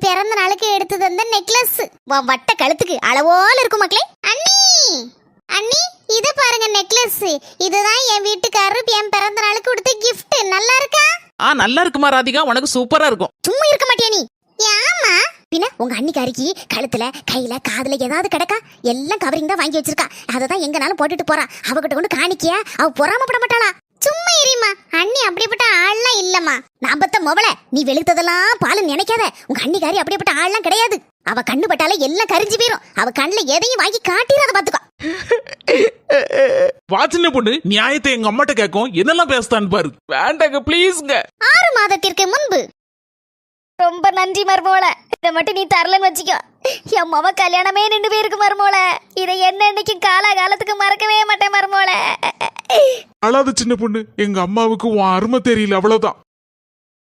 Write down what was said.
பிறந்த நாளுக்கு எடுத்து தந்த நெக்லஸ் வட்ட கழுத்துக்கு அளவோல இருக்கும் மக்களே. அண்ணி அண்ணி இது பாருங்க நெக்லஸ். இதுதான் என் வீட்டுக்காரரு என் பிறந்த நாளுக்கு கொடுத்த gift. நல்லா இருக்கா? நல்லா இருக்குமா ராதிகா, உனக்கு சூப்பரா இருக்கும். சும்மா இருக்க மாட்டியா நீ? ஏமா பின்ன உங்க அண்ணிக்காரிக்கு கழுத்துல கையில காதுல ஏதாவது கிடக்கா? எல்லாம் கவரிங் தான் வாங்கி வச்சிருக்கா. அததான் எங்கனாலும் போட்டுட்டு போறா. அவகிட்ட கொண்டு காணிக்கிய அவ பொறாமப்பட மாட்டாளா? சும்மா இருமா அண்ணி, அப்படிப்பட்ட ஆள்லாம் இல்லம்மா. நான் பத்த மொவல நீ வெளுத்ததெல்லாம் பாலு நினைக்காத. உங்க அண்ணிக்காரி அப்படிப்பட்ட ஆள்லாம் கிடையாது. அவ கண்ணு பட்டாலே எல்லாம் கரிஞ்சு போயிரும். அவ கண்ணுல எதையும் வாங்கி காட்டிடாத பாத்துக்கோ. வாச்சின பொண்ணு நியாயத்தை எங்க அம்மாட்ட கேட்கும், என்னெல்லாம் பேசுதான்னு பாரு. வேண்டாங்க ப்ளீஸ்ங்க. 6 மாதத்திற்கு முன்பு. ரொம்ப நன்றி மருமோள. இதை மட்டும் நீ தரலன்னு வச்சுக்கோ, என் மவ கல்யாணமே நின்று போயிருக்கு மருமோள. இதை என்னன்னைக்கு காலத்துக்கு மறக்கவே மாட்டேன் மருமோள. அழாத சின்ன பொண்ணு, எங்க அம்மாவுக்கு உன் அருமை தெரியல, அவ்வளவுதான்.